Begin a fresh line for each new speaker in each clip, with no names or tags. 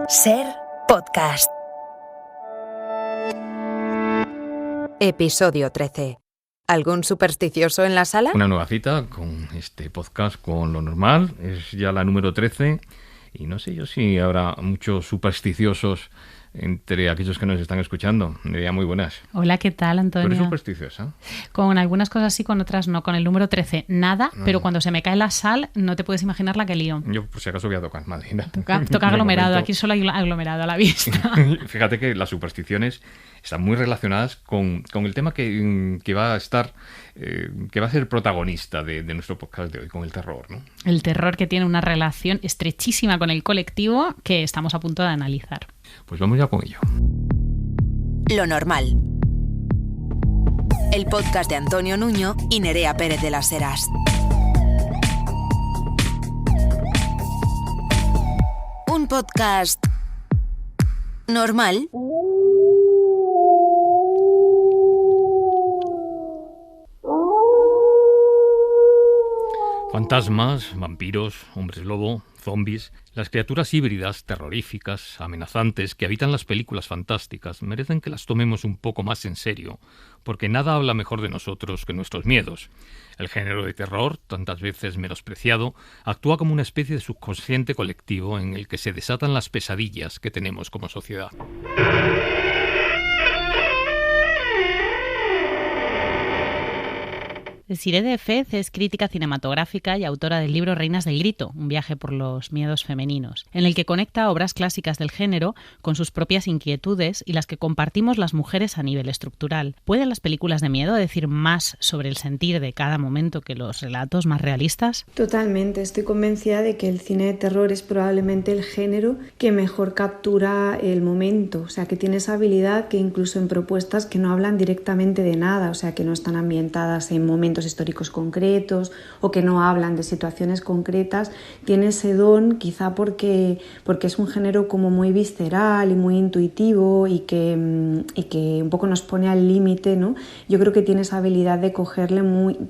Ser podcast. Episodio 13. ¿Algún supersticioso en la sala?
Una nueva cita con este podcast, con Lo Normal. Es ya la número 13 y no sé yo si habrá muchos supersticiosos entre aquellos que nos están escuchando. Nerea, muy buenas.
Hola, ¿qué tal, Antonio?
¿Tú eres supersticiosa?
Con algunas cosas sí, con otras no. Con el número 13 nada, pero cuando se me cae la sal no te puedes imaginar la que lío.
Yo por si acaso voy a tocar madera.
Toca aglomerado, aquí solo hay aglomerado a la vista.
Fíjate que las supersticiones están muy relacionadas con el tema que va a estar, que va a ser protagonista de nuestro podcast de hoy, con el terror, ¿no?
El terror, que tiene una relación estrechísima con el colectivo que estamos a punto de analizar.
Pues vamos ya con ello.
Lo Normal. El podcast de Antonio Nuño y Nerea Pérez de las Heras. Un podcast normal.
Fantasmas, vampiros, hombres lobo, zombies, las criaturas híbridas, terroríficas, amenazantes que habitan las películas fantásticas merecen que las tomemos un poco más en serio, porque nada habla mejor de nosotros que nuestros miedos. El género de terror, tantas veces menospreciado, actúa como una especie de subconsciente colectivo en el que se desatan las pesadillas que tenemos como sociedad.
Sirede Fez es crítica cinematográfica y autora del libro Reinas del Grito, un viaje por los miedos femeninos, en el que conecta obras clásicas del género con sus propias inquietudes y las que compartimos las mujeres a nivel estructural. ¿Pueden las películas de miedo decir más sobre el sentir de cada momento que los relatos más realistas?
Totalmente, estoy convencida de que el cine de terror es probablemente el género que mejor captura el momento, o sea, que tiene esa habilidad que incluso en propuestas que no hablan directamente de nada, o sea, que no están ambientadas en momentos históricos concretos o que no hablan de situaciones concretas, tiene ese don quizá porque es un género como muy visceral y muy intuitivo y que un poco nos pone al límite, ¿no? Yo creo que tiene esa habilidad de cogerle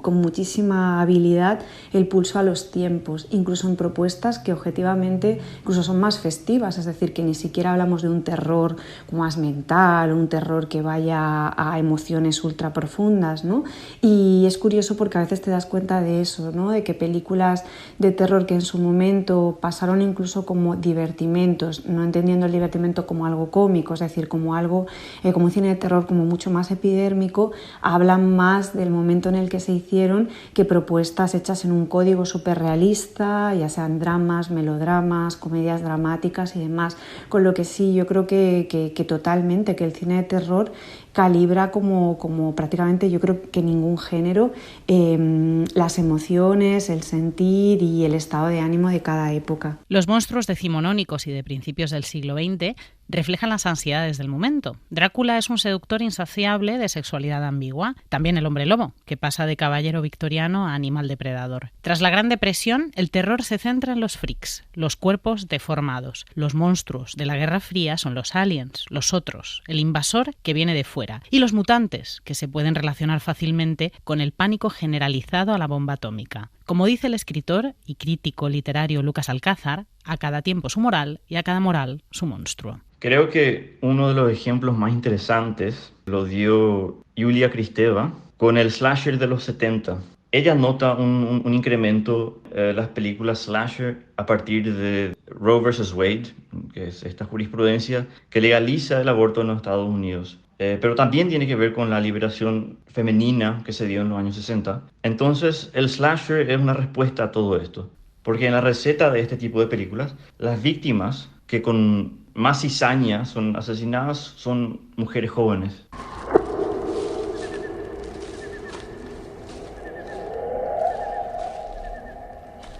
con muchísima habilidad el pulso a los tiempos, incluso en propuestas que objetivamente incluso son más festivas, es decir, que ni siquiera hablamos de un terror más mental o un terror que vaya a emociones ultra profundas, ¿no? Y es curioso porque a veces te das cuenta de eso, ¿no? De que películas de terror que en su momento pasaron incluso como divertimentos, no entendiendo el divertimento como algo cómico, es decir, como algo, como un cine de terror como mucho más epidérmico, hablan más del momento en el que se hicieron que propuestas hechas en un código súper realista, ya sean dramas, melodramas, comedias dramáticas y demás. Con lo que sí, yo creo que totalmente, que el cine de terror calibra como prácticamente yo creo que ningún género las emociones, el sentir y el estado de ánimo de cada época.
Los monstruos decimonónicos y de principios del siglo XX reflejan las ansiedades del momento. Drácula es un seductor insaciable de sexualidad ambigua. También el hombre lobo, que pasa de caballero victoriano a animal depredador. Tras la Gran Depresión, el terror se centra en los freaks, los cuerpos deformados. Los monstruos de la Guerra Fría son los aliens, los otros, el invasor que viene de fuera, y los mutantes, que se pueden relacionar fácilmente con el pánico generalizado a la bomba atómica. Como dice el escritor y crítico literario Lucas Alcázar, a cada tiempo su moral y a cada moral su monstruo.
Creo que uno de los ejemplos más interesantes lo dio Julia Kristeva con el slasher de los 70. Ella nota un incremento en las películas slasher a partir de Roe vs. Wade, que es esta jurisprudencia que legaliza el aborto en los Estados Unidos. Pero también tiene que ver con la liberación femenina que se dio en los años 60. Entonces, el slasher es una respuesta a todo esto. Porque en la receta de este tipo de películas, las víctimas que con más cizaña son asesinadas son mujeres jóvenes.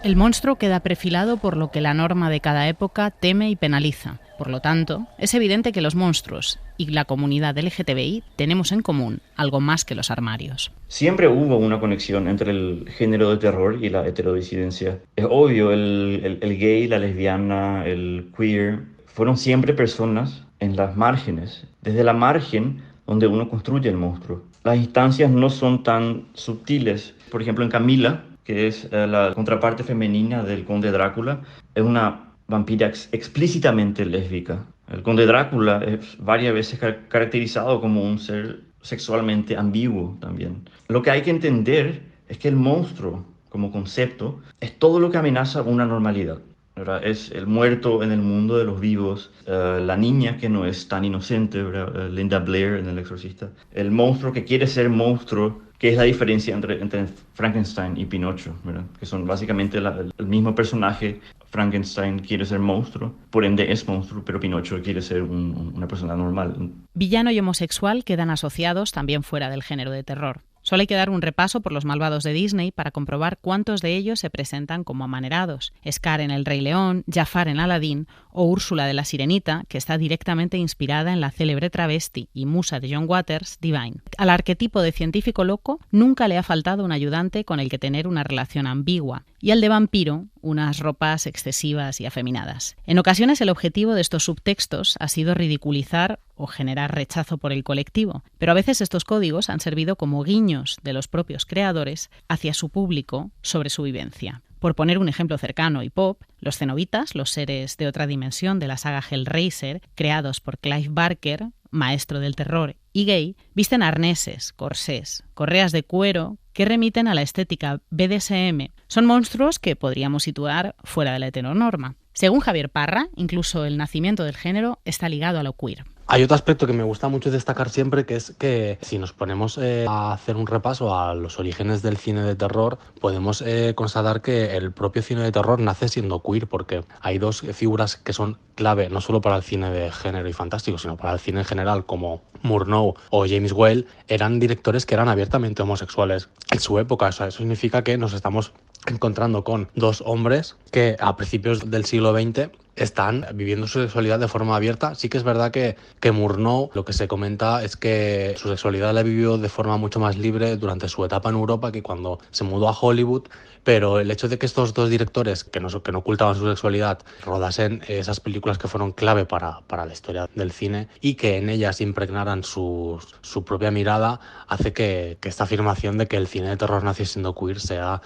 El monstruo queda perfilado por lo que la norma de cada época teme y penaliza. Por lo tanto, es evidente que los monstruos y la comunidad LGTBI tenemos en común algo más que los armarios.
Siempre hubo una conexión entre el género de terror y la heterodisidencia. Es obvio, el gay, la lesbiana, el queer, fueron siempre personas en las márgenes, desde la margen donde uno construye el monstruo. Las instancias no son tan sutiles. Por ejemplo, en Camila, que es la contraparte femenina del conde Drácula, es una vampira explícitamente lésbica. El conde Drácula es varias veces caracterizado como un ser sexualmente ambiguo también. Lo que hay que entender es que el monstruo, como concepto, es todo lo que amenaza una normalidad, ¿verdad? Es el muerto en el mundo de los vivos, la niña que no es tan inocente, ¿verdad? Linda Blair en El Exorcista, el monstruo que quiere ser monstruo, que es la diferencia entre Frankenstein y Pinocho, ¿verdad? Que son básicamente el mismo personaje. Frankenstein quiere ser monstruo, por ende es monstruo, pero Pinocho quiere ser una persona normal.
Villano y homosexual quedan asociados también fuera del género de terror. Solo hay que dar un repaso por los malvados de Disney para comprobar cuántos de ellos se presentan como amanerados. Scar en El Rey León, Jafar en Aladdin o Úrsula de la Sirenita, que está directamente inspirada en la célebre travesti y musa de John Waters, Divine. Al arquetipo de científico loco nunca le ha faltado un ayudante con el que tener una relación ambigua, y al de vampiro unas ropas excesivas y afeminadas. En ocasiones el objetivo de estos subtextos ha sido ridiculizar o generar rechazo por el colectivo, pero a veces estos códigos han servido como guiños de los propios creadores hacia su público sobre su vivencia. Por poner un ejemplo cercano y pop, los cenobitas, los seres de otra dimensión de la saga Hellraiser, creados por Clive Barker, maestro del terror y gay, visten arneses, corsés, correas de cuero que remiten a la estética BDSM. Son monstruos que podríamos situar fuera de la heteronorma. Según Javier Parra, incluso el nacimiento del género está ligado a lo queer.
Hay otro aspecto que me gusta mucho destacar siempre, que es que si nos ponemos a hacer un repaso a los orígenes del cine de terror, podemos constatar que el propio cine de terror nace siendo queer, porque hay dos figuras que son clave, no solo para el cine de género y fantástico, sino para el cine en general, como Murnau o James Whale, eran directores que eran abiertamente homosexuales en su época. O sea, eso significa que nos estamos encontrando con dos hombres que a principios del siglo XX están viviendo su sexualidad de forma abierta. Sí que es verdad que Murnau, lo que se comenta es que su sexualidad la vivió de forma mucho más libre durante su etapa en Europa que cuando se mudó a Hollywood, pero el hecho de que estos dos directores, que no ocultaban su sexualidad, rodasen esas películas que fueron clave para la historia del cine y que en ellas impregnaran su propia mirada, hace que esta afirmación de que el cine de terror nació siendo queer sea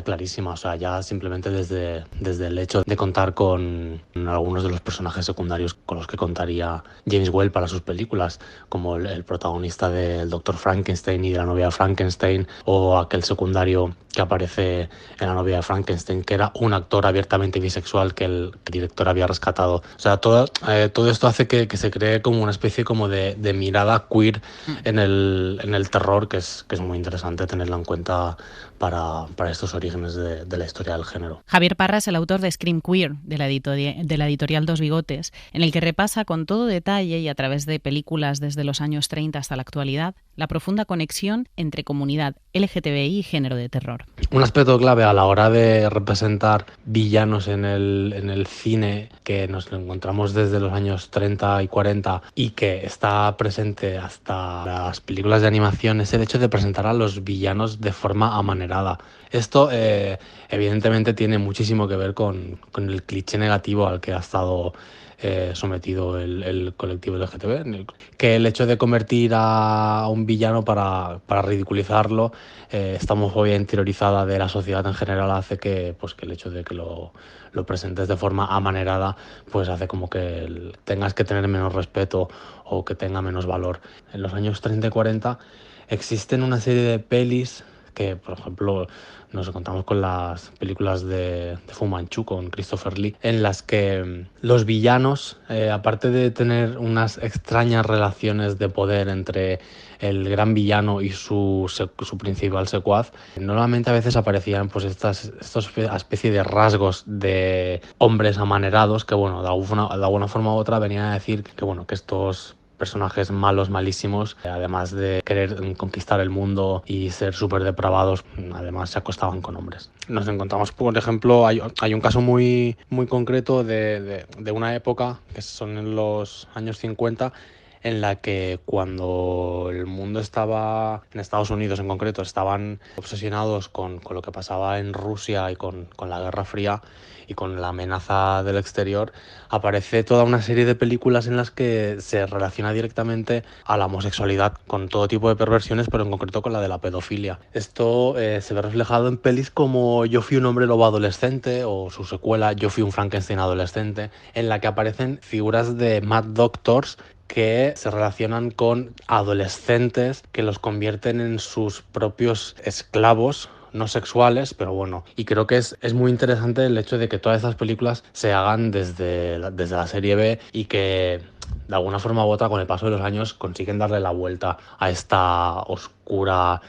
clarísima. O sea, ya simplemente desde el hecho de contar con algunos de los personajes secundarios con los que contaría James Whale para sus películas, como el protagonista del Dr. Frankenstein y de la novia de Frankenstein, o aquel secundario que aparece en la novia de Frankenstein, que era un actor abiertamente bisexual que el director había rescatado. O sea, todo esto hace que se cree como una especie como de mirada queer en el terror, que es muy interesante tenerlo en cuenta para estos orígenes de la historia del género.
Javier Parra es el autor de Scream Queer, de la editorial Dos Bigotes, en el que repasa con todo detalle y a través de películas desde los años 30 hasta la actualidad la profunda conexión entre comunidad LGTBI y género de terror.
Un aspecto clave a la hora de representar villanos en el cine, que nos encontramos desde los años 30 y 40 y que está presente hasta las películas de animación, es el hecho de presentar a los villanos de forma amanerada. Esto evidentemente tiene muchísimo que ver con el cliché negativo al que ha estado sometido el colectivo LGTB, que el hecho de convertir a un villano para ridiculizarlo, esta homofobia interiorizada de la sociedad en general hace que el hecho de que lo presentes de forma amanerada pues hace como que tengas que tener menos respeto o que tenga menos valor. En los años 30 y 40 existen una serie de pelis que, por ejemplo, nos encontramos con las películas de Fu Manchu con Christopher Lee, en las que los villanos, aparte de tener unas extrañas relaciones de poder entre el gran villano y su principal secuaz, normalmente a veces aparecían pues estos especie de rasgos de hombres amanerados que, bueno, de alguna forma u otra venían a decir que estos personajes malos, malísimos, además de querer conquistar el mundo y ser súper depravados, además se acostaban con hombres. Nos encontramos, por ejemplo, hay un caso muy, muy concreto de una época, que son en los años 50, en la que cuando el mundo estaba, en Estados Unidos en concreto, estaban obsesionados con lo que pasaba en Rusia y con la Guerra Fría y con la amenaza del exterior, aparece toda una serie de películas en las que se relaciona directamente a la homosexualidad con todo tipo de perversiones, pero en concreto con la de la pedofilia. Esto se ve reflejado en pelis como Yo fui un hombre lobo adolescente o su secuela Yo fui un Frankenstein adolescente, en la que aparecen figuras de Mad Doctors que se relacionan con adolescentes que los convierten en sus propios esclavos no sexuales, pero bueno, y creo que es muy interesante el hecho de que todas estas películas se hagan desde la serie B y que de alguna forma u otra con el paso de los años consiguen darle la vuelta a esta oscura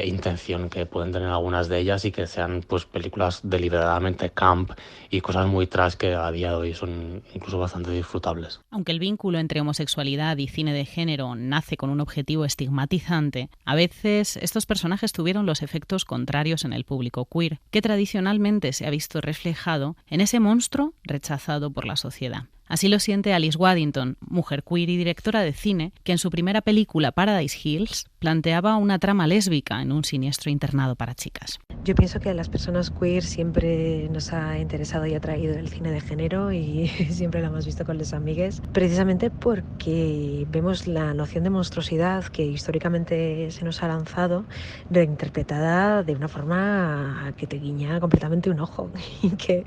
intención que pueden tener algunas de ellas y que sean pues películas deliberadamente camp y cosas muy trash que a día de hoy son incluso bastante disfrutables.
Aunque el vínculo entre homosexualidad y cine de género nace con un objetivo estigmatizante, a veces estos personajes tuvieron los efectos contrarios en el público queer, que tradicionalmente se ha visto reflejado en ese monstruo rechazado por la sociedad. Así lo siente Alice Waddington, mujer queer y directora de cine, que en su primera película Paradise Hills planteaba una trama lésbica en un siniestro internado para chicas.
Yo pienso que a las personas queer siempre nos ha interesado y atraído el cine de género y siempre lo hemos visto con los amigues, precisamente porque vemos la noción de monstruosidad que históricamente se nos ha lanzado reinterpretada de una forma que te guiña completamente un ojo y que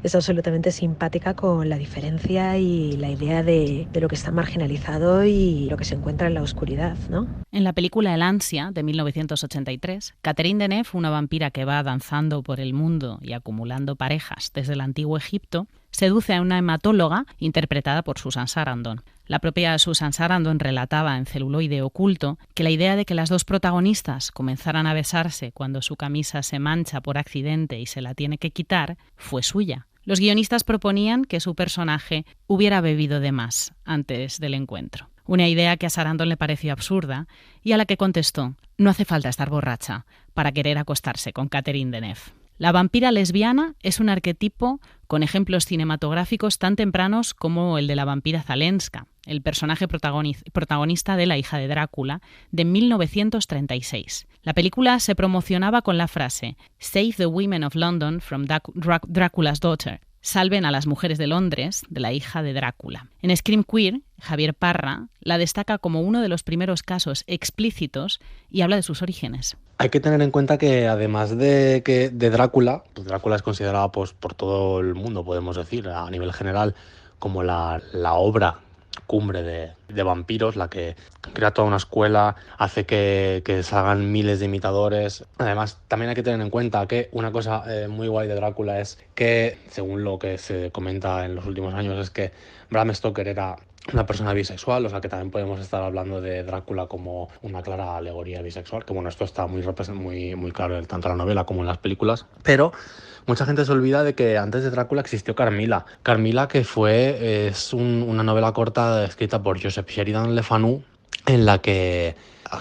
es absolutamente simpática con la diferencia y la idea de lo que está marginalizado y lo que se encuentra en la oscuridad, ¿no?
En la película El Ansia, de 1983, Catherine Deneuve, una vampira que va danzando por el mundo y acumulando parejas desde el antiguo Egipto, seduce a una hematóloga interpretada por Susan Sarandon. La propia Susan Sarandon relataba en Celuloide Oculto que la idea de que las dos protagonistas comenzaran a besarse cuando su camisa se mancha por accidente y se la tiene que quitar fue suya. Los guionistas proponían que su personaje hubiera bebido de más antes del encuentro. Una idea que a Sarandon le pareció absurda y a la que contestó: no hace falta estar borracha para querer acostarse con Catherine Deneuve. La vampira lesbiana es un arquetipo con ejemplos cinematográficos tan tempranos como el de la vampira Zalenska, el personaje protagonista de La hija de Drácula, de 1936. La película se promocionaba con la frase «Save the women of London from Dracula's daughter», salven a las mujeres de Londres de la hija de Drácula. En Scream Queer, Javier Parra la destaca como uno de los primeros casos explícitos y habla de sus orígenes.
Hay que tener en cuenta que además de Drácula, pues Drácula es considerada pues, por todo el mundo, podemos decir, a nivel general, como la obra cumbre de vampiros, la que crea toda una escuela, hace que salgan miles de imitadores. Además, también hay que tener en cuenta que una cosa muy guay de Drácula es que, según lo que se comenta en los últimos años, es que Bram Stoker era una persona bisexual, o sea que también podemos estar hablando de Drácula como una clara alegoría bisexual, que bueno, esto está muy claro tanto en la novela como en las películas, pero mucha gente se olvida de que antes de Drácula existió Carmilla. Carmilla, que es una novela corta escrita por Joseph Sheridan Le Fanu, en la que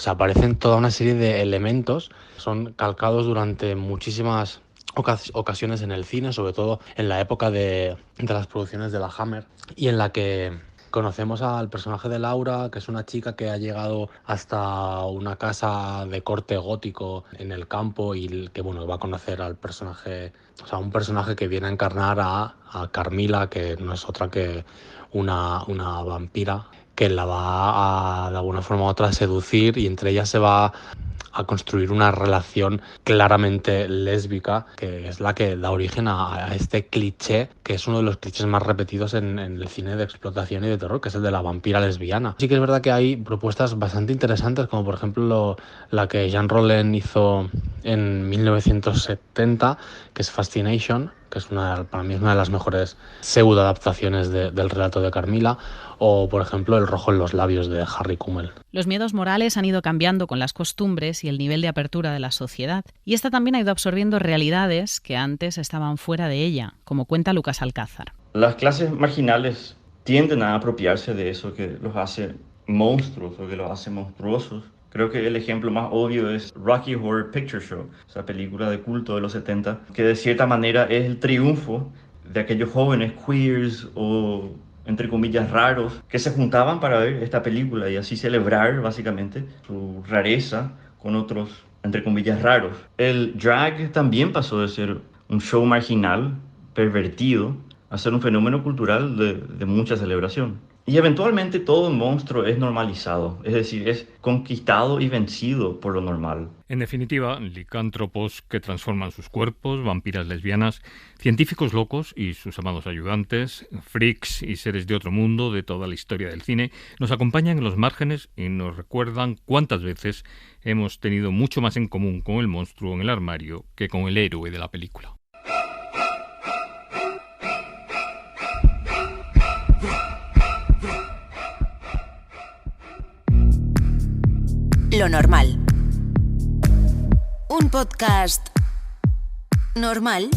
aparecen toda una serie de elementos, son calcados durante muchísimas ocasiones en el cine, sobre todo en la época de las producciones de la Hammer, y en la que conocemos al personaje de Laura, que es una chica que ha llegado hasta una casa de corte gótico en el campo y que va a conocer al personaje, un personaje que viene a encarnar a Carmilla, que no es otra que una vampira que la va a, de alguna forma u otra, seducir, y entre ellas se va a construir una relación claramente lésbica, que es la que da origen a este cliché, que es uno de los clichés más repetidos en el cine de explotación y de terror, que es el de la vampira lesbiana. Sí que es verdad que hay propuestas bastante interesantes, como por ejemplo la que Jean Rollin hizo en 1970, que es Fascination, que para mí es una de las mejores pseudo-adaptaciones del relato de Carmilla, o por ejemplo El rojo en los labios de Harry Kummel.
Los miedos morales han ido cambiando con las costumbres y el nivel de apertura de la sociedad, y esta también ha ido absorbiendo realidades que antes estaban fuera de ella, como cuenta Lucas Alcázar.
Las clases marginales tienden a apropiarse de eso que los hace monstruos o que los hace monstruosos. Creo que el ejemplo más obvio es Rocky Horror Picture Show, esa película de culto de los 70, que de cierta manera es el triunfo de aquellos jóvenes queers o entre comillas, raros, que se juntaban para ver esta película y así celebrar básicamente su rareza con otros, entre comillas, raros. El drag también pasó de ser un show marginal, pervertido, a ser un fenómeno cultural de mucha celebración. Y eventualmente todo monstruo es normalizado, es decir, es conquistado y vencido por lo normal.
En definitiva, licántropos que transforman sus cuerpos, vampiras lesbianas, científicos locos y sus amados ayudantes, freaks y seres de otro mundo de toda la historia del cine, nos acompañan en los márgenes y nos recuerdan cuántas veces hemos tenido mucho más en común con el monstruo en el armario que con el héroe de la película.
Lo normal. Un podcast normal.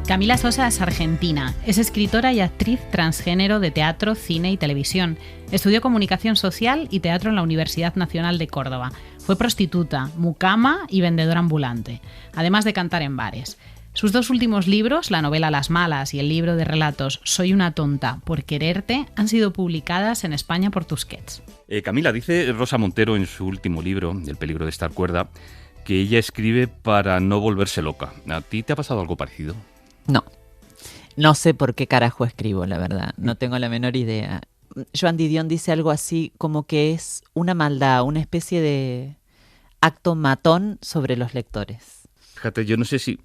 Camila Sosa es argentina, es escritora y actriz transgénero de teatro, cine y televisión. Estudió comunicación social y teatro en la Universidad Nacional de Córdoba. Fue prostituta, mucama y vendedora ambulante, además de cantar en bares. Sus dos últimos libros, la novela Las Malas y el libro de relatos Soy una tonta por quererte, han sido publicadas en España por Tusquets.
Camila, dice Rosa Montero en su último libro, El peligro de estar cuerda, que ella escribe para no volverse loca. ¿A ti te ha pasado algo parecido?
No sé por qué carajo escribo, la verdad. No tengo la menor idea. Joan Didion dice algo así como que es una maldad, una especie de acto matón sobre los lectores.
Fíjate, yo no sé si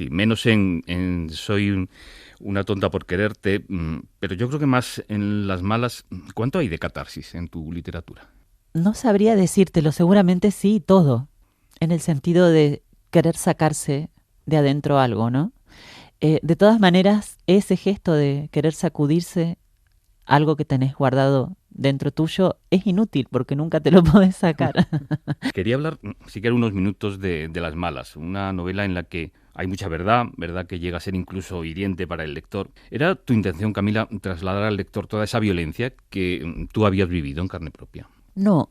menos en Soy una tonta por quererte, pero yo creo que más en Las Malas. ¿Cuánto hay de catarsis en tu literatura?
No sabría decírtelo, seguramente sí, todo. En el sentido de querer sacarse de adentro algo, ¿no? De todas maneras, ese gesto de querer sacudirse algo que tenés guardado dentro tuyo es inútil porque nunca te lo podés sacar.
Quería hablar, si quiero, unos minutos de Las Malas, una novela en la que hay mucha verdad que llega a ser incluso hiriente para el lector. ¿Era tu intención, Camila, trasladar al lector toda esa violencia que tú habías vivido en carne propia?
No,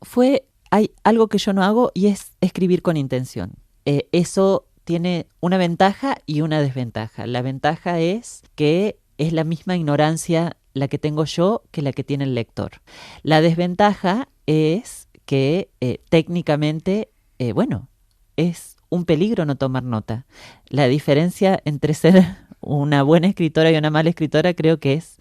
hay algo que yo no hago y es escribir con intención. Eso tiene una ventaja y una desventaja. La ventaja es que es la misma ignorancia la que tengo yo que la que tiene el lector. La desventaja es que técnicamente, es un peligro no tomar nota. La diferencia entre ser una buena escritora y una mala escritora creo que es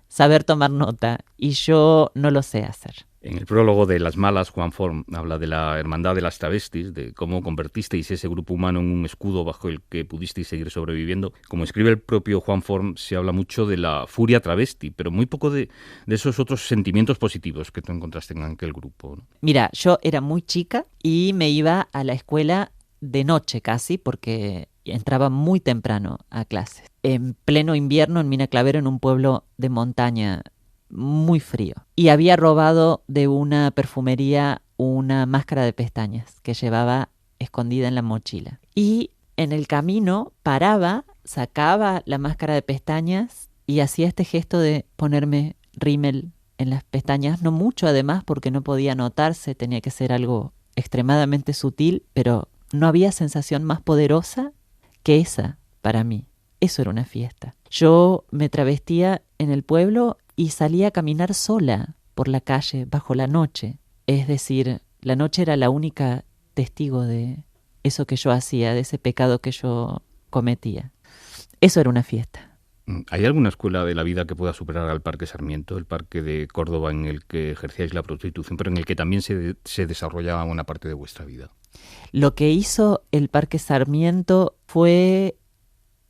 saber tomar nota, y yo no lo sé hacer.
En el prólogo de Las Malas, Juan Forn habla de la hermandad de las travestis, de cómo convertisteis ese grupo humano en un escudo bajo el que pudisteis seguir sobreviviendo. Como escribe el propio Juan Forn, se habla mucho de la furia travesti, pero muy poco de esos otros sentimientos positivos que tú encontraste en aquel grupo, ¿no?
Mira, yo era muy chica y me iba a la escuela de noche casi, porque entraba muy temprano a clases. En pleno invierno en Mina Clavero, en un pueblo de montaña muy frío, y había robado de una perfumería una máscara de pestañas que llevaba escondida en la mochila, y en el camino paraba, sacaba la máscara de pestañas y hacía este gesto de ponerme rímel en las pestañas, no mucho además porque no podía notarse, tenía que ser algo extremadamente sutil, pero no había sensación más poderosa que esa para mí. Eso era una fiesta. Yo me travestía en el pueblo y salía a caminar sola por la calle bajo la noche. Es decir, la noche era la única testigo de eso que yo hacía, de ese pecado que yo cometía. Eso era una fiesta.
¿Hay alguna escuela de la vida que pueda superar al Parque Sarmiento, el parque de Córdoba en el que ejercíais la prostitución, pero en el que también se desarrollaba una parte de vuestra vida?
Lo que hizo el Parque Sarmiento fue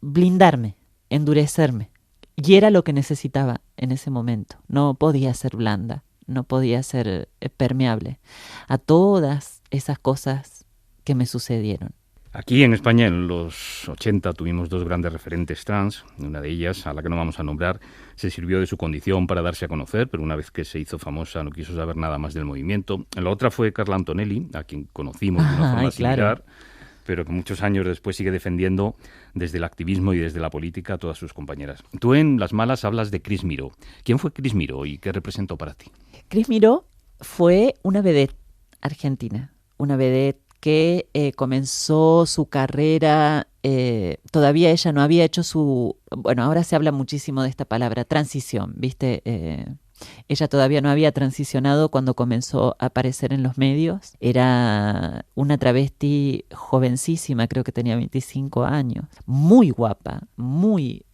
blindarme, endurecerme. Y era lo que necesitaba en ese momento. No podía ser blanda, no podía ser permeable a todas esas cosas que me sucedieron.
Aquí en España en los 80 tuvimos dos grandes referentes trans. Una de ellas, a la que no vamos a nombrar, se sirvió de su condición para darse a conocer, pero una vez que se hizo famosa no quiso saber nada más del movimiento. La otra fue Carla Antonelli, a quien conocimos de una forma similar, pero que muchos años después sigue defendiendo desde el activismo y desde la política a todas sus compañeras. Tú en Las Malas hablas de Cris Miró. ¿Quién fue Cris Miró y qué representó para ti?
Cris Miró fue una vedette argentina, una vedette que comenzó su carrera, todavía ella no había hecho su... Bueno, ahora se habla muchísimo de esta palabra, transición, ¿viste? Ella todavía no había transicionado cuando comenzó a aparecer en los medios. Era una travesti jovencísima, creo que tenía 25 años. Muy guapa, muy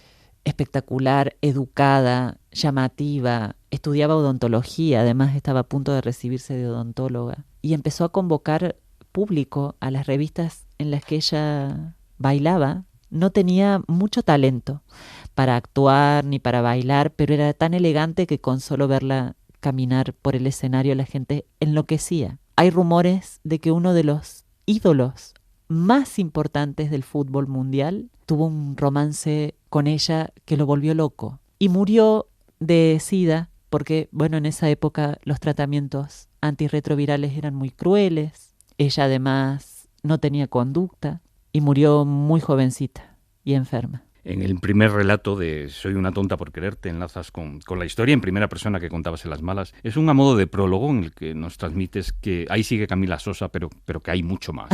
espectacular, educada, llamativa. Estudiaba odontología, además estaba a punto de recibirse de odontóloga. Y empezó a convocar público a las revistas en las que ella bailaba. No tenía mucho talento para actuar ni para bailar, pero era tan elegante que con solo verla caminar por el escenario la gente enloquecía. Hay rumores de que uno de los ídolos más importantes del fútbol mundial tuvo un romance con ella que lo volvió loco y murió de SIDA porque, bueno, en esa época los tratamientos antirretrovirales eran muy crueles. Ella además no tenía conducta y murió muy jovencita y enferma.
En el primer relato de Soy una tonta por quererte enlazas con la historia en primera persona que contabas en Las Malas. Es un a modo de prólogo en el que nos transmites que ahí sigue Camila Sosa, pero que hay mucho más.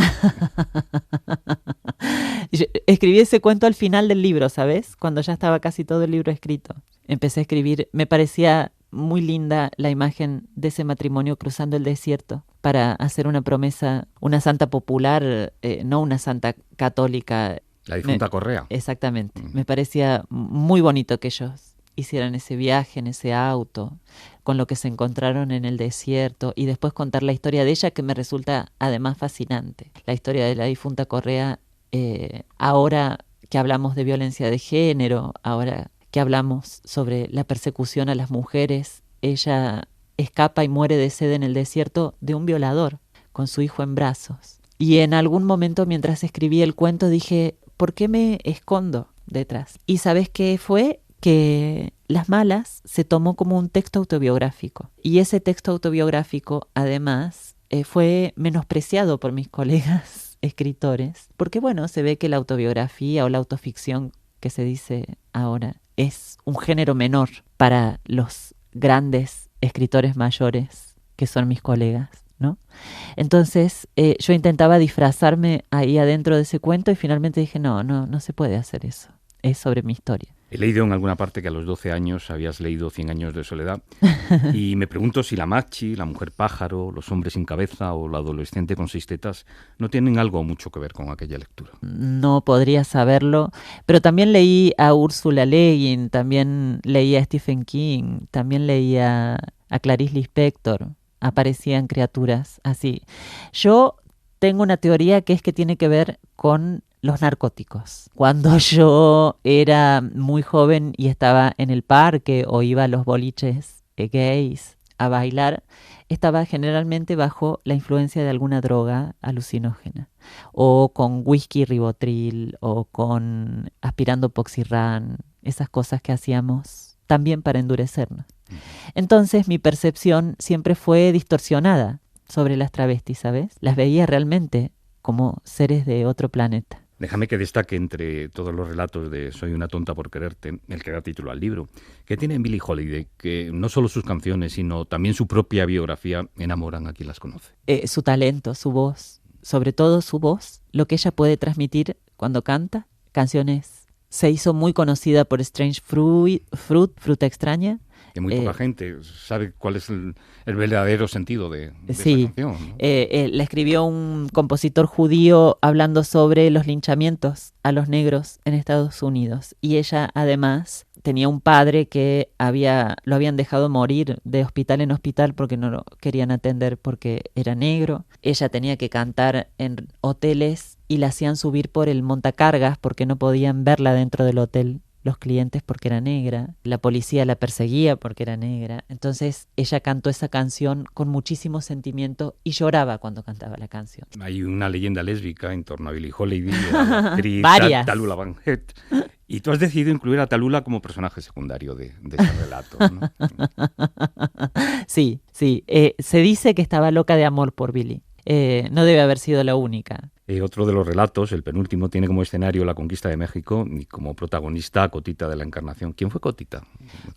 Yo escribí ese cuento al final del libro, ¿sabes? Cuando ya estaba casi todo el libro escrito. Empecé a escribir, me parecía muy linda la imagen de ese matrimonio cruzando el desierto para hacer una promesa, una santa popular, no una santa católica.
La difunta Correa.
Exactamente. Me parecía muy bonito que ellos hicieran ese viaje en ese auto, con lo que se encontraron en el desierto, y después contar la historia de ella, que me resulta además fascinante. La historia de la difunta Correa, ahora que hablamos de violencia de género, ahora que hablamos sobre la persecución a las mujeres, ella escapa y muere de sed en el desierto de un violador, con su hijo en brazos. Y en algún momento, mientras escribí el cuento, dije, ¿por qué me escondo detrás? Y ¿sabes qué fue? Que Las Malas se tomó como un texto autobiográfico. Y ese texto autobiográfico, además, fue menospreciado por mis colegas escritores. Porque, bueno, se ve que la autobiografía o la autoficción, que se dice ahora, es un género menor para los grandes escritores mayores que son mis colegas, ¿no? Entonces yo intentaba disfrazarme ahí adentro de ese cuento y finalmente dije, no se puede hacer eso, es sobre mi historia.
He leído en alguna parte que a los 12 años habías leído 100 años de soledad y me pregunto si la machi, la mujer pájaro, los hombres sin cabeza o la adolescente con 6 tetas no tienen algo mucho que ver con aquella lectura.
No podría saberlo, pero también leí a Ursula Le Guin, también leí a Stephen King, también leí a Clarice Lispector. Aparecían criaturas así. Yo tengo una teoría que es que tiene que ver con los narcóticos. Cuando yo era muy joven y estaba en el parque o iba a los boliches gays a bailar, estaba generalmente bajo la influencia de alguna droga alucinógena, o con whisky ribotril, o con aspirando Poxirran, esas cosas que hacíamos también para endurecernos. Entonces mi percepción siempre fue distorsionada sobre las travestis, ¿sabes? Las veía realmente como seres de otro planeta.
Déjame que destaque entre todos los relatos de Soy una tonta por quererte, el que da título al libro, que tiene Billie Holiday, que no solo sus canciones, sino también su propia biografía enamoran a quien las conoce.
Su talento, su voz, sobre todo su voz, lo que ella puede transmitir cuando canta canciones. Se hizo muy conocida por Strange Fruit, Fruta Extraña.
Que muy poca gente sabe cuál es el verdadero sentido de
sí,
esa canción, ¿no?
La escribió un compositor judío hablando sobre los linchamientos a los negros en Estados Unidos. Y ella, además, tenía un padre que lo habían dejado morir de hospital en hospital porque no lo querían atender porque era negro. Ella tenía que cantar en hoteles y la hacían subir por el montacargas porque no podían verla dentro del hotel los clientes porque era negra, la policía la perseguía porque era negra. Entonces ella cantó esa canción con muchísimo sentimiento y lloraba cuando cantaba la canción.
Hay una leyenda lésbica en torno a Billie Holiday, a la actriz Tallulah Bankhead, y tú has decidido incluir a Tallulah como personaje secundario de ese relato, ¿no?
Sí. Se dice que estaba loca de amor por Billie. No debe haber sido la única.
Otro de los relatos, el penúltimo, tiene como escenario la conquista de México y como protagonista a Cotita de la Encarnación. ¿Quién fue Cotita?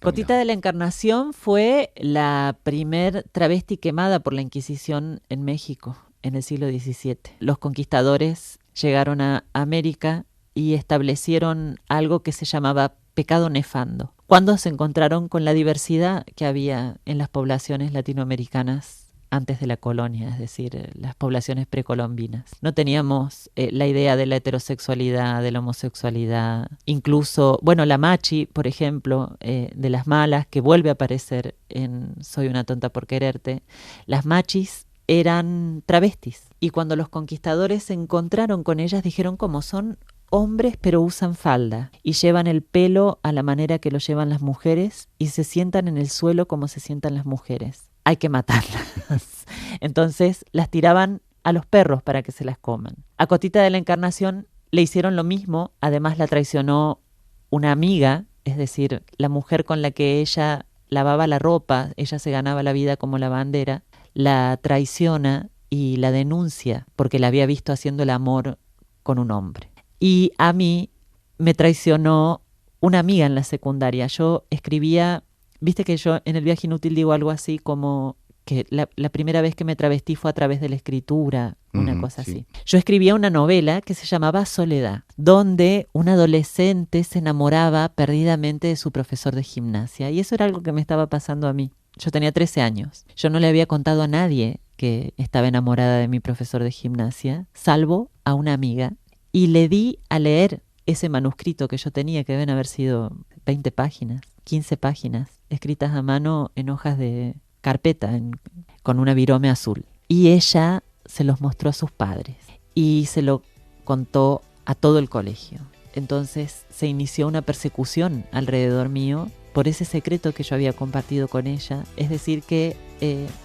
Cotita de la Encarnación fue la primer travesti quemada por la Inquisición en México. en el siglo XVII. Los conquistadores llegaron a América y establecieron algo que se llamaba pecado nefando, cuando se encontraron con la diversidad que había en las poblaciones latinoamericanas antes de la colonia, es decir, las poblaciones precolombinas. No teníamos la idea de la heterosexualidad, de la homosexualidad, incluso, bueno, la machi, por ejemplo, de las malas, que vuelve a aparecer en Soy una tonta por quererte. Las machis eran travestis, y cuando los conquistadores se encontraron con ellas dijeron, como son hombres pero usan falda y llevan el pelo a la manera que lo llevan las mujeres y se sientan en el suelo como se sientan las mujeres, hay que matarlas. Entonces las tiraban a los perros para que se las coman. A Cotita de la Encarnación le hicieron lo mismo, además la traicionó una amiga, es decir, la mujer con la que ella lavaba la ropa, ella se ganaba la vida como lavandera, la traiciona y la denuncia porque la había visto haciendo el amor con un hombre. Y a mí me traicionó una amiga en la secundaria. Yo escribía, viste que yo en El viaje inútil digo algo así como que la primera vez que me travestí fue a través de la escritura, una cosa así. Yo escribía una novela que se llamaba Soledad, donde un adolescente se enamoraba perdidamente de su profesor de gimnasia. Y eso era algo que me estaba pasando a mí. Yo tenía 13 años. Yo no le había contado a nadie que estaba enamorada de mi profesor de gimnasia, salvo a una amiga. Y le di a leer ese manuscrito que yo tenía, que deben haber sido 20 páginas, 15 páginas, escritas a mano en hojas de carpeta, con una virome azul. Y ella se los mostró a sus padres y se lo contó a todo el colegio. Entonces se inició una persecución alrededor mío por ese secreto que yo había compartido con ella. Es decir, que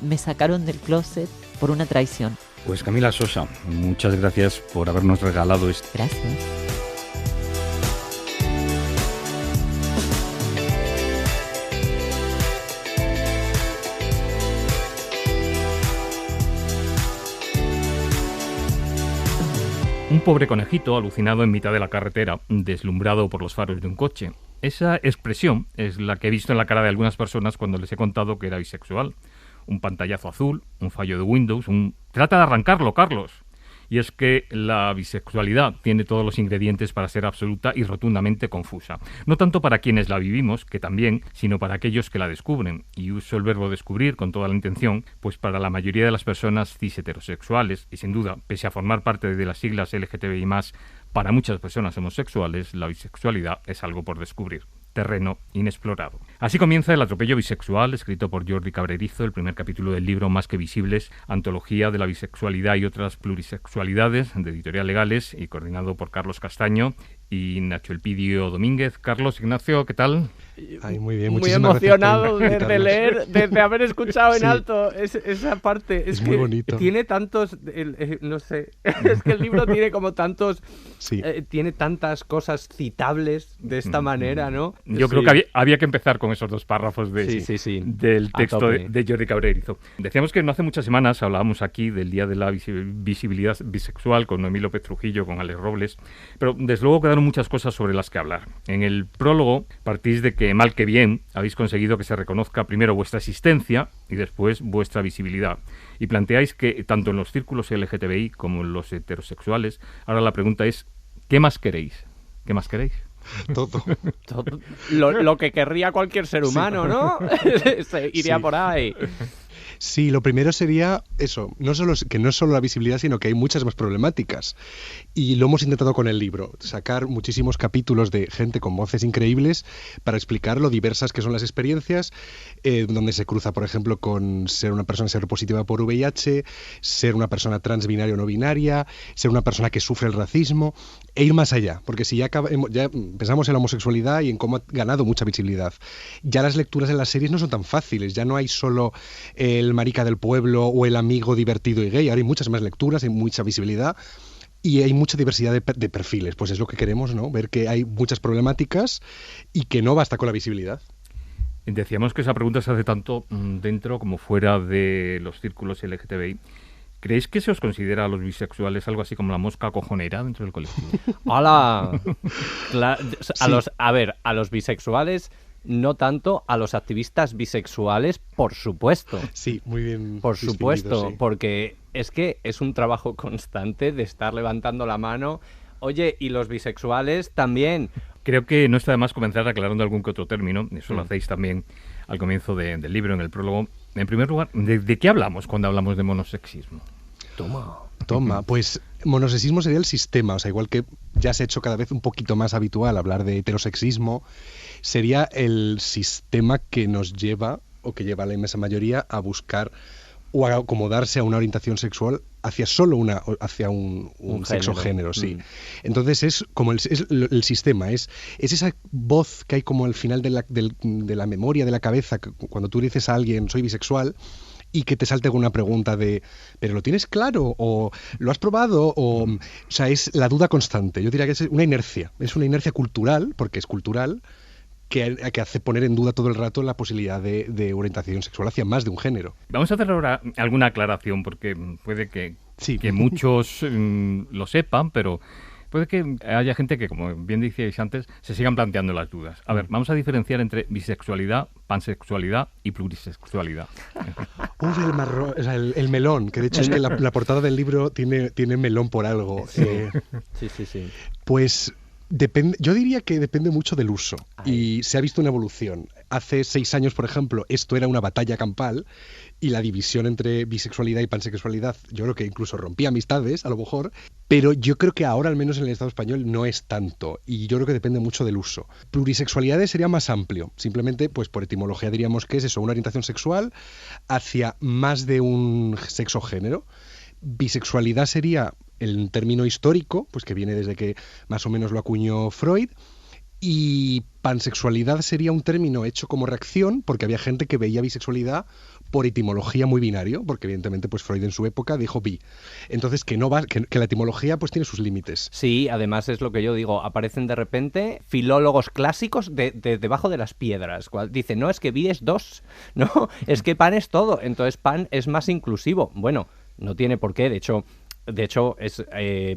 me sacaron del closet por una traición.
Pues Camila Sosa, muchas gracias por habernos regalado esto.
Gracias.
Un pobre conejito alucinado en mitad de la carretera, deslumbrado por los faros de un coche. Esa expresión es la que he visto en la cara de algunas personas cuando les he contado que era bisexual. Un pantallazo azul, un fallo de Windows, Trata de arrancarlo, Carlos. Y es que la bisexualidad tiene todos los ingredientes para ser absoluta y rotundamente confusa. No tanto para quienes la vivimos, que también, sino para aquellos que la descubren. Y uso el verbo descubrir con toda la intención, pues para la mayoría de las personas cis heterosexuales, y sin duda, pese a formar parte de las siglas LGTBI+, para muchas personas homosexuales, la bisexualidad es algo por descubrir. Terreno inexplorado. Así comienza El atropello bisexual, escrito por Jordi Cabrerizo, el primer capítulo del libro Más que visibles, antología de la bisexualidad y otras plurisexualidades, de Editorial Legales, y coordinado por Carlos Castaño y Nacho Elpidio Domínguez. Carlos, Ignacio, ¿qué tal?
Ay, muy bien,
muy emocionado desde leer, desde haber escuchado en alto esa parte. Es
muy
que
bonito.
Tiene tantos, no sé, es que el libro tiene como tantos, tiene tantas cosas citables de esta manera, ¿no?
Yo creo que había que empezar con esos dos párrafos del texto de Jordi Cabrerizo. Decíamos que no hace muchas semanas hablábamos aquí del Día de la Visibilidad Bisexual con Noemí López Trujillo, con Alex Robles, pero desde luego quedaron muchas cosas sobre las que hablar. En el prólogo partís de que mal que bien habéis conseguido que se reconozca primero vuestra existencia y después vuestra visibilidad. Y planteáis que tanto en los círculos LGTBI como en los heterosexuales, ahora la pregunta es, ¿qué más queréis? ¿Qué más queréis?
Todo.
Lo que querría cualquier ser humano, ¿no? Se iría por ahí.
Sí, lo primero sería eso, no solo la visibilidad, sino que hay muchas más problemáticas. Y lo hemos intentado con el libro, sacar muchísimos capítulos de gente con voces increíbles para explicar lo diversas que son las experiencias, donde se cruza, por ejemplo, con ser una persona seropositiva por VIH, ser una persona trans binaria o no binaria, ser una persona que sufre el racismo, e ir más allá, porque si ya pensamos en la homosexualidad y en cómo ha ganado mucha visibilidad, ya las lecturas en las series no son tan fáciles, ya no hay solo el marica del pueblo o el amigo divertido y gay, ahora hay muchas más lecturas, hay mucha visibilidad y hay mucha diversidad de perfiles, pues es lo que queremos, ¿no? Ver que hay muchas problemáticas y que no basta con la visibilidad.
Decíamos que esa pregunta se hace tanto dentro como fuera de los círculos LGTBI. ¿Creéis que se os considera a los bisexuales algo así como la mosca cojonera dentro del colectivo?
¡Hola! A los bisexuales no tanto, a los activistas bisexuales, por supuesto.
Sí, muy bien.
Por supuesto,
sí.
porque es que es un trabajo constante de estar levantando la mano. Oye, ¿y los bisexuales también?
Creo que no está de más comenzar aclarando algún que otro término, eso lo hacéis también al comienzo del libro, en el prólogo. En primer lugar, ¿de qué hablamos cuando hablamos de monosexismo?
Toma, pues monosexismo sería el sistema, o sea, igual que ya se ha hecho cada vez un poquito más habitual hablar de heterosexismo, sería el sistema que nos lleva, o que lleva a la inmensa mayoría, a buscar o a acomodarse a una orientación sexual hacia un sexo género, sí. Entonces es como el sistema, es esa voz que hay como al final de la memoria, de la cabeza, cuando tú dices a alguien soy bisexual, y que te salte alguna pregunta de ¿pero lo tienes claro? ¿O lo has probado? O sea, es la duda constante. Yo diría que es una inercia cultural, porque es cultural, que hace poner en duda todo el rato la posibilidad de orientación sexual hacia más de un género.
Vamos a hacer ahora alguna aclaración, porque puede que muchos lo sepan, pero puede que haya gente que, como bien decíais antes, se sigan planteando las dudas. A ver, vamos a diferenciar entre bisexualidad, pansexualidad y plurisexualidad.
El melón, que de hecho es que la portada del libro tiene melón por algo.
Sí.
Pues yo diría que depende mucho del uso. Y se ha visto una evolución. Hace 6 años, por ejemplo, esto era una batalla campal y la división entre bisexualidad y pansexualidad, yo creo que incluso rompía amistades, a lo mejor, pero yo creo que ahora, al menos en el Estado español, no es tanto, y yo creo que depende mucho del uso. Plurisexualidades sería más amplio, simplemente, pues por etimología diríamos que es eso, una orientación sexual hacia más de un sexo género. Bisexualidad sería el término histórico, pues que viene desde que más o menos lo acuñó Freud, y pansexualidad sería un término hecho como reacción, porque había gente que veía bisexualidad por etimología muy binario, porque evidentemente pues Freud en su época dijo bi. Entonces que la etimología pues tiene sus límites.
Sí, además es lo que yo digo, aparecen de repente filólogos clásicos de debajo de las piedras. Dicen, no, es que bi es 2, no, es que pan es todo, entonces pan es más inclusivo. Bueno, no tiene por qué, de hecho es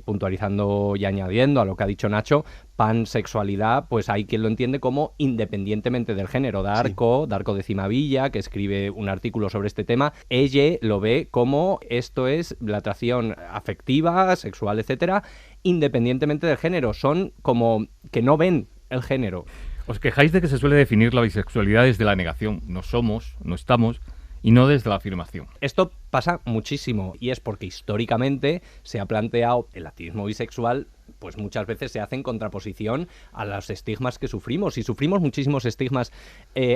puntualizando y añadiendo a lo que ha dicho Nacho, pansexualidad, pues hay quien lo entiende como independientemente del género. Darko de Cimavilla, que escribe un artículo sobre este tema, ella lo ve como esto es la atracción afectiva, sexual, etcétera, independientemente del género. Son como que no ven el género.
Os quejáis de que se suele definir la bisexualidad desde la negación. No somos, no estamos, y no desde la afirmación.
Esto pasa muchísimo y es porque históricamente se ha planteado el activismo bisexual, pues muchas veces se hace en contraposición a los estigmas que sufrimos, y sufrimos muchísimos estigmas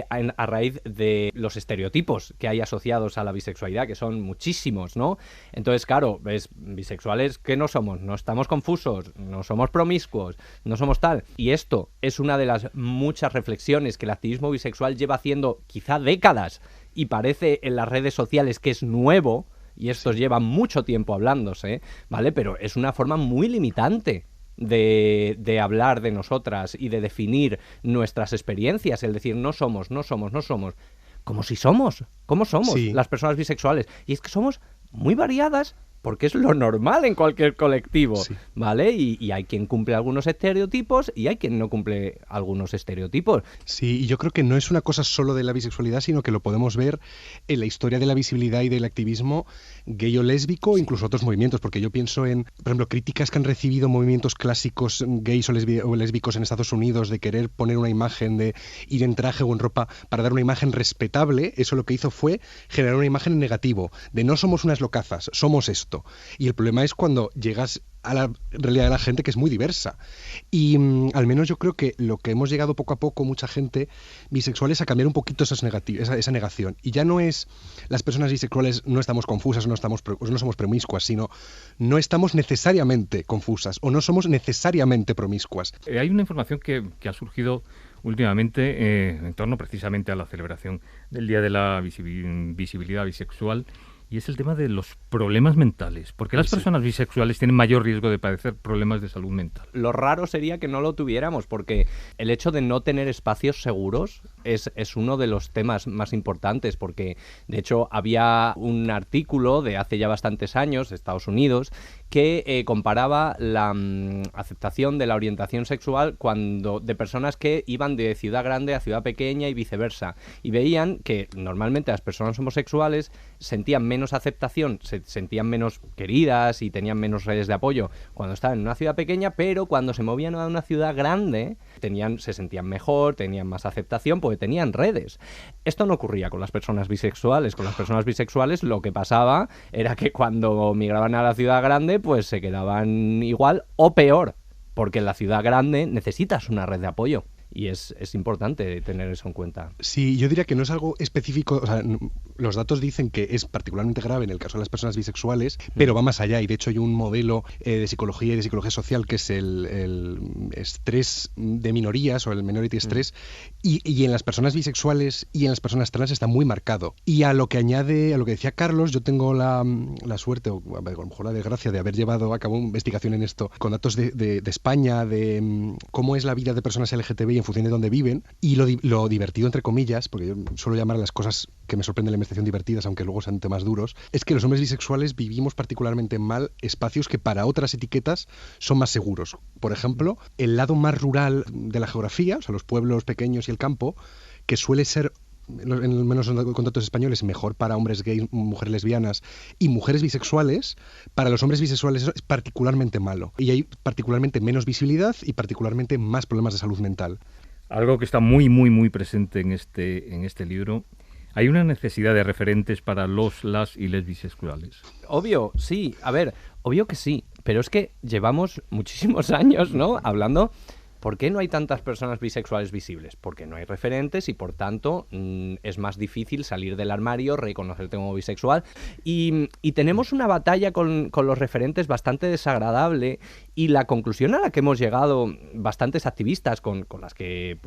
a raíz de los estereotipos que hay asociados a la bisexualidad, que son muchísimos, ¿no? Entonces, claro, ves, bisexuales, ¿qué no somos? No estamos confusos, no somos promiscuos, no somos tal. Y esto es una de las muchas reflexiones que el activismo bisexual lleva haciendo quizá décadas, y parece en las redes sociales que es nuevo, y estos llevan mucho tiempo hablándose, ¿vale? Pero es una forma muy limitante de hablar de nosotras y de definir nuestras experiencias, el decir no somos. Como si somos. ¿Cómo somos las personas bisexuales? Y es que somos muy variadas, porque es lo normal en cualquier colectivo, ¿vale? Y hay quien cumple algunos estereotipos y hay quien no cumple algunos estereotipos.
Sí, y yo creo que no es una cosa solo de la bisexualidad, sino que lo podemos ver en la historia de la visibilidad y del activismo gay o lésbico, incluso otros movimientos, porque yo pienso en, por ejemplo, críticas que han recibido movimientos clásicos gays o lésbicos en Estados Unidos de querer poner una imagen, de ir en traje o en ropa para dar una imagen respetable. Eso lo que hizo fue generar una imagen en negativo, de no somos unas locazas, somos esto. Y el problema es cuando llegas a la realidad de la gente, que es muy diversa. Y al menos yo creo que lo que hemos llegado poco a poco, mucha gente bisexual, es a cambiar un poquito esa negación. Y ya no es las personas bisexuales no estamos confusas, no somos promiscuas, sino no estamos necesariamente confusas o no somos necesariamente promiscuas.
Hay una información que ha surgido últimamente en torno precisamente a la celebración del Día de la Visibilidad Bisexual, y es el tema de los problemas mentales. ¿Por qué las personas bisexuales tienen mayor riesgo de padecer problemas de salud mental?
Lo raro sería que no lo tuviéramos, porque el hecho de no tener espacios seguros es uno de los temas más importantes, porque de hecho había un artículo de hace ya bastantes años de Estados Unidos que comparaba la aceptación de la orientación sexual de personas que iban de ciudad grande a ciudad pequeña y viceversa. Y veían que normalmente las personas homosexuales sentían menos aceptación, se sentían menos queridas y tenían menos redes de apoyo cuando estaban en una ciudad pequeña, pero cuando se movían a una ciudad grande se sentían mejor, tenían más aceptación porque tenían redes. Esto no ocurría con las personas bisexuales. Con las personas bisexuales lo que pasaba era que cuando migraban a la ciudad grande pues se quedaban igual o peor, porque en la ciudad grande necesitas una red de apoyo. Y es importante tener eso en cuenta.
Sí, yo diría que no es algo específico, o sea, los datos dicen que es particularmente grave en el caso de las personas bisexuales, pero va más allá, y de hecho hay un modelo de psicología y de psicología social que es el estrés de minorías o el minority stress, y en las personas bisexuales y en las personas trans está muy marcado. Y a lo que decía Carlos, yo tengo la suerte, o a lo mejor la desgracia, de haber llevado a cabo una investigación en esto con datos de España, de cómo es la vida de personas LGTBI en función de dónde viven, y lo divertido, entre comillas, porque yo suelo llamar a las cosas que me sorprenden la investigación divertidas, aunque luego sean temas duros, es que los hombres bisexuales vivimos particularmente mal espacios que para otras etiquetas son más seguros. Por ejemplo, el lado más rural de la geografía, o sea, los pueblos pequeños y el campo, que suele ser, en menos con datos españoles, mejor para hombres gays, mujeres lesbianas y mujeres bisexuales, para los hombres bisexuales es particularmente malo. Y hay particularmente menos visibilidad y particularmente más problemas de salud mental.
Algo que está muy, muy, muy presente en este libro. ¿Hay una necesidad de referentes para las y les bisexuales?
Obvio, sí. A ver, obvio que sí. Pero es que llevamos muchísimos años, ¿no?, hablando. ¿Por qué no hay tantas personas bisexuales visibles? Porque no hay referentes y, por tanto, es más difícil salir del armario, reconocerte como bisexual. Y tenemos una batalla con los referentes bastante desagradable, y la conclusión a la que hemos llegado bastantes activistas con las que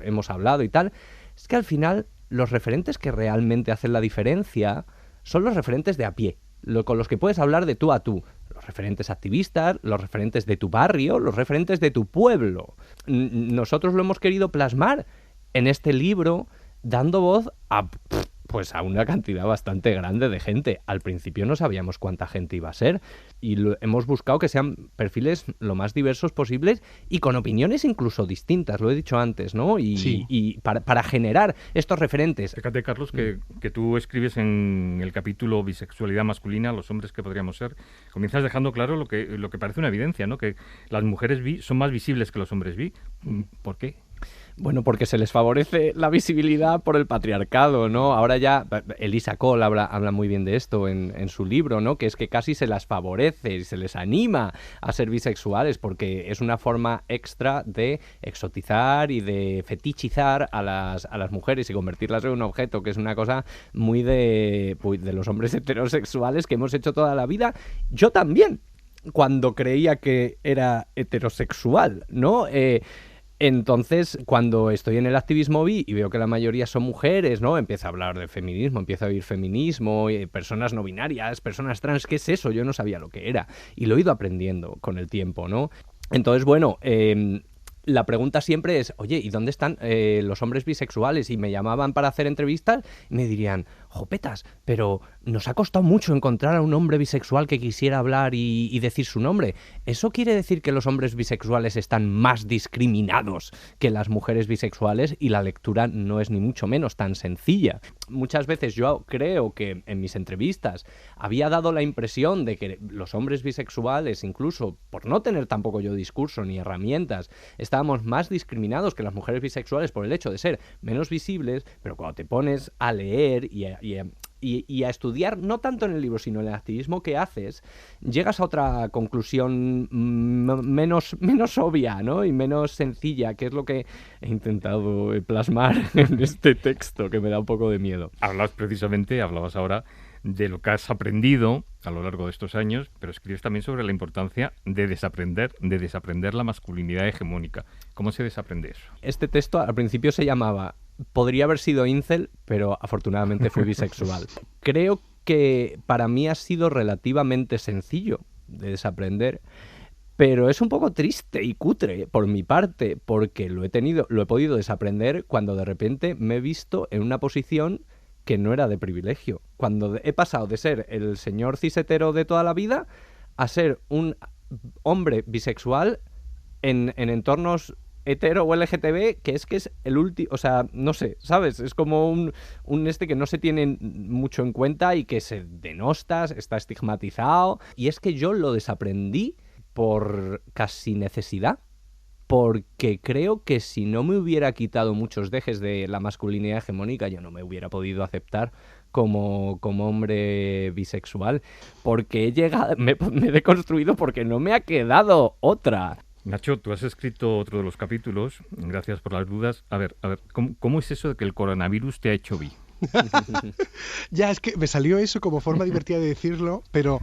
hemos hablado y tal, es que al final los referentes que realmente hacen la diferencia son los referentes de a pie, con los que puedes hablar de tú a tú. Los referentes activistas, los referentes de tu barrio, los referentes de tu pueblo. Nosotros lo hemos querido plasmar en este libro, dando voz a una cantidad bastante grande de gente. Al principio no sabíamos cuánta gente iba a ser, y hemos buscado que sean perfiles lo más diversos posibles y con opiniones incluso distintas, lo he dicho antes, ¿no? Y para generar estos referentes.
Fíjate, Carlos, que tú escribes en el capítulo Bisexualidad masculina, los hombres que podríamos ser, comienzas dejando claro lo que parece una evidencia, ¿no? Que las mujeres bi son más visibles que los hombres bi. ¿Por qué?
Bueno, porque se les favorece la visibilidad por el patriarcado, ¿no? Ahora ya Elisa Cole habla muy bien de esto en su libro, ¿no? Que es que casi se las favorece y se les anima a ser bisexuales, porque es una forma extra de exotizar y de fetichizar a las mujeres y convertirlas en un objeto, que es una cosa muy de los hombres heterosexuales que hemos hecho toda la vida. Yo también, cuando creía que era heterosexual, ¿no? Entonces, cuando estoy en el activismo bi y veo que la mayoría son mujeres, ¿no? Empiezo a hablar de feminismo, empiezo a oír feminismo, personas no binarias, personas trans. ¿Qué es eso? Yo no sabía lo que era. Y lo he ido aprendiendo con el tiempo, ¿no? Entonces, bueno, la pregunta siempre es, oye, ¿y dónde están los hombres bisexuales? Y me llamaban para hacer entrevistas y me dirían, jopetas, pero nos ha costado mucho encontrar a un hombre bisexual que quisiera hablar y decir su nombre. ¿Eso quiere decir que los hombres bisexuales están más discriminados que las mujeres bisexuales? Y la lectura no es ni mucho menos tan sencilla. Muchas veces yo creo que en mis entrevistas había dado la impresión de que los hombres bisexuales, incluso por no tener tampoco yo discurso ni herramientas, estábamos más discriminados que las mujeres bisexuales por el hecho de ser menos visibles, pero cuando te pones a leer y a estudiar, no tanto en el libro, sino en el activismo que haces, llegas a otra conclusión menos obvia, ¿no? Y menos sencilla, que es lo que he intentado plasmar en este texto, que me da un poco de miedo.
Hablabas ahora de lo que has aprendido a lo largo de estos años, pero escribes también sobre la importancia de desaprender la masculinidad hegemónica. ¿Cómo se desaprende eso?
Este texto al principio se llamaba Podría haber sido incel, pero afortunadamente fui bisexual. Creo que para mí ha sido relativamente sencillo de desaprender, pero es un poco triste y cutre por mi parte, porque lo he podido desaprender cuando de repente me he visto en una posición que no era de privilegio. Cuando he pasado de ser el señor cis hetero de toda la vida a ser un hombre bisexual en entornos hetero o LGTB, que es el último, o sea, no sé, ¿sabes? Es como un que no se tiene mucho en cuenta y que se denosta, está estigmatizado. Y es que yo lo desaprendí por casi necesidad, porque creo que si no me hubiera quitado muchos dejes de la masculinidad hegemónica, yo no me hubiera podido aceptar como hombre bisexual, porque me he deconstruido porque no me ha quedado otra.
Nacho, tú has escrito otro de los capítulos, gracias por las dudas. A ver, ¿cómo es eso de que el coronavirus te ha hecho bi?
Ya, es que me salió eso como forma divertida de decirlo, pero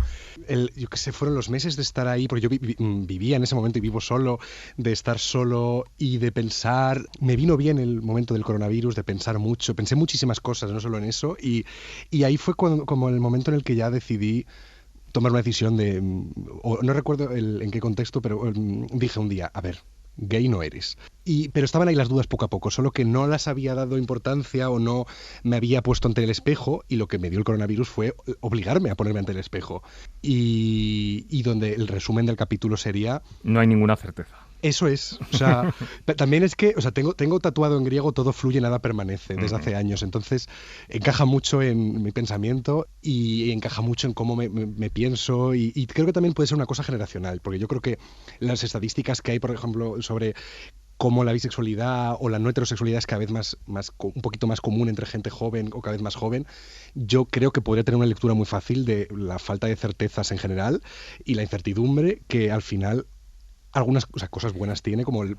yo qué sé, fueron los meses de estar ahí, porque yo vivía en ese momento y vivo solo, de estar solo y de pensar. Me vino bien el momento del coronavirus, de pensar mucho, pensé muchísimas cosas, no solo en eso, y ahí fue como el momento en el que ya decidí tomar una decisión no recuerdo en qué contexto, pero dije un día, a ver, gay no eres. Pero estaban ahí las dudas poco a poco, solo que no las había dado importancia o no me había puesto ante el espejo, y lo que me dio el coronavirus fue obligarme a ponerme ante el espejo. Y donde el resumen del capítulo sería...
No hay ninguna certeza.
Eso es, o sea, también es que, o sea, tengo tatuado en griego todo fluye, nada permanece, desde hace años, entonces encaja mucho en mi pensamiento y encaja mucho en cómo me pienso, y creo que también puede ser una cosa generacional, porque yo creo que las estadísticas que hay, por ejemplo, sobre cómo la bisexualidad o la no heterosexualidad es cada vez un poquito más común entre gente joven o cada vez más joven, yo creo que podría tener una lectura muy fácil de la falta de certezas en general y la incertidumbre que al final... algunas cosas buenas tiene, como el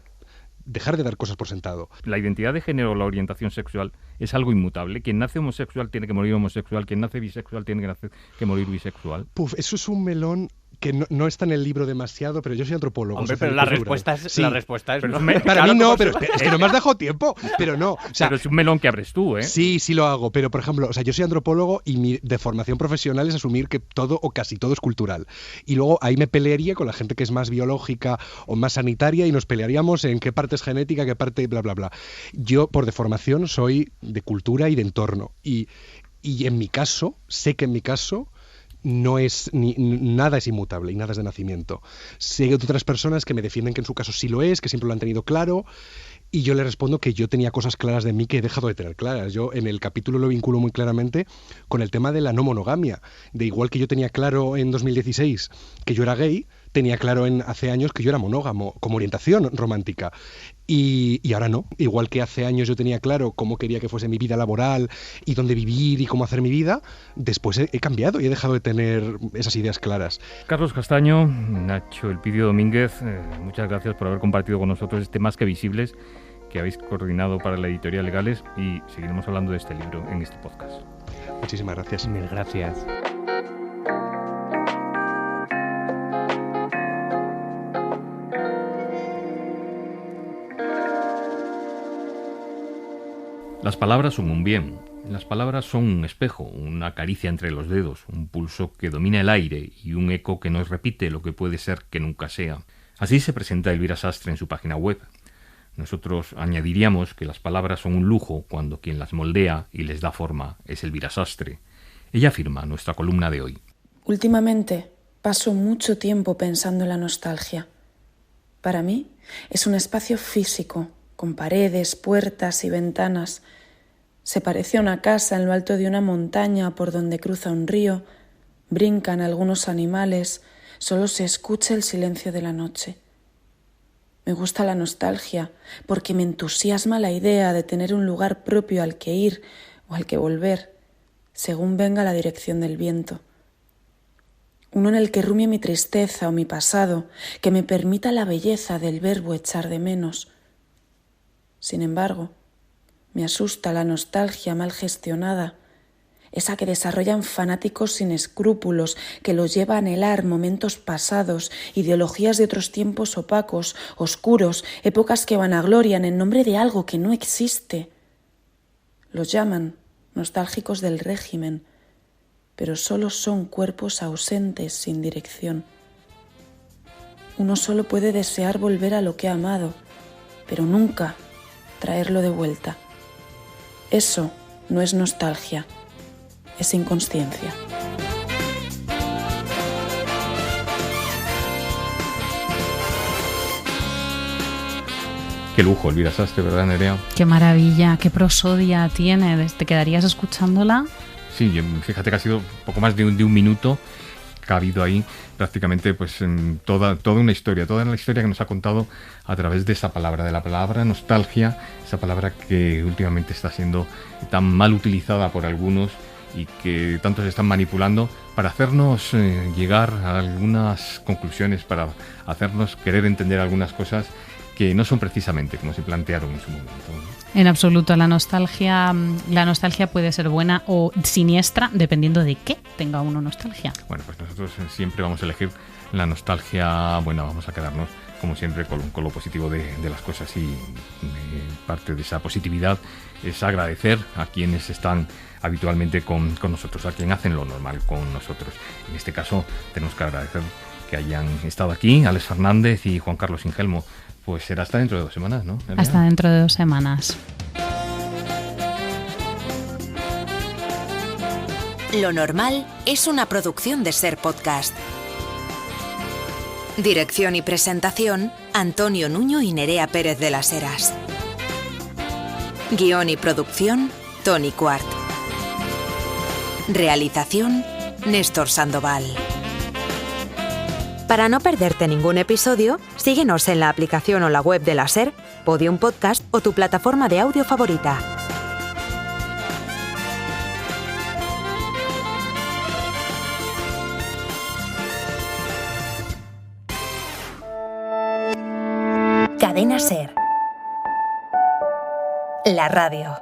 dejar de dar cosas por sentado.
La identidad de género o la orientación sexual es algo inmutable. Quien nace homosexual tiene que morir homosexual, quien nace bisexual tiene que morir bisexual.
Eso es un melón que no está en el libro demasiado, pero yo soy antropólogo.
Hombre, pero la respuesta es... Sí. La respuesta es
pero no. Para mí no, pero es que no me has dejado tiempo. Pero no. O sea,
pero es un melón que abres tú, ¿eh?
Sí lo hago. Pero, por ejemplo, o sea, yo soy antropólogo y mi deformación profesional es asumir que todo o casi todo es cultural. Y luego ahí me pelearía con la gente que es más biológica o más sanitaria y nos pelearíamos en qué parte es genética, qué parte bla, bla, bla. Yo, por deformación, soy de cultura y de entorno. Y en mi caso, sé que en mi caso... nada es inmutable y nada es de nacimiento. Sé de otras personas que me defienden que en su caso sí lo es, que siempre lo han tenido claro, y yo le respondo que yo tenía cosas claras de mí que he dejado de tener claras. Yo en el capítulo lo vinculo muy claramente con el tema de la no monogamia. De igual que yo tenía claro en 2016 que yo era gay, tenía claro hace años que yo era monógamo, como orientación romántica. Y ahora no. Igual que hace años yo tenía claro cómo quería que fuese mi vida laboral y dónde vivir y cómo hacer mi vida, después he cambiado y he dejado de tener esas ideas claras.
Carlos Castaño, Nacho Elpidio Domínguez, muchas gracias por haber compartido con nosotros este Más que Visibles que habéis coordinado para la editorial Legales, y seguiremos hablando de este libro en este podcast.
Muchísimas gracias.
Mil gracias.
Las palabras son un bien. Las palabras son un espejo, una caricia entre los dedos, un pulso que domina el aire y un eco que nos repite lo que puede ser que nunca sea. Así se presenta Elvira Sastre en su página web. Nosotros añadiríamos que las palabras son un lujo cuando quien las moldea y les da forma es Elvira Sastre. Ella afirma nuestra columna de hoy.
Últimamente paso mucho tiempo pensando en la nostalgia. Para mí es un espacio físico, con paredes, puertas y ventanas. Se parece a una casa en lo alto de una montaña por donde cruza un río, brincan algunos animales, solo se escucha el silencio de la noche. Me gusta la nostalgia porque me entusiasma la idea de tener un lugar propio al que ir o al que volver, según venga la dirección del viento. Uno en el que rumie mi tristeza o mi pasado, que me permita la belleza del verbo echar de menos. Sin embargo, me asusta la nostalgia mal gestionada, esa que desarrollan fanáticos sin escrúpulos, que los lleva a anhelar momentos pasados, ideologías de otros tiempos opacos, oscuros, épocas que vanaglorian en nombre de algo que no existe. Los llaman nostálgicos del régimen, pero solo son cuerpos ausentes sin dirección. Uno solo puede desear volver a lo que ha amado, pero nunca traerlo de vuelta. Eso no es nostalgia, es inconsciencia.
Qué lujo, Elvira Sastre, ¿verdad, Nerea?
Qué maravilla, qué prosodia tiene. ¿Te quedarías escuchándola?
Sí, fíjate que ha sido poco más de un minuto que ha habido ahí prácticamente pues toda una historia, toda la historia que nos ha contado a través de esa palabra, de la palabra nostalgia, esa palabra que últimamente está siendo tan mal utilizada por algunos y que tanto se están manipulando para hacernos llegar a algunas conclusiones, para hacernos querer entender algunas cosas que no son precisamente como se plantearon en su momento, ¿no?
En absoluto, la nostalgia puede ser buena o siniestra dependiendo de qué tenga uno nostalgia.
Bueno, pues nosotros siempre vamos a elegir la nostalgia buena, vamos a quedarnos como siempre con lo positivo de las cosas y parte de esa positividad es agradecer a quienes están habitualmente con nosotros, a quienes hacen lo normal con nosotros. En este caso tenemos que agradecer que hayan estado aquí Alex Fernández y Juan Carlos Ingelmo. Pues será hasta dentro de 2 semanas, ¿no?
Hasta dentro de 2 semanas.
Lo normal es una producción de Ser Podcast. Dirección y presentación, Antonio Nuño y Nerea Pérez de las Heras. Guión y producción, Tony Cuart. Realización, Néstor Sandoval. Para no perderte ningún episodio, síguenos en la aplicación o la web de la SER, Podium Podcast o tu plataforma de audio favorita. Cadena SER. La radio.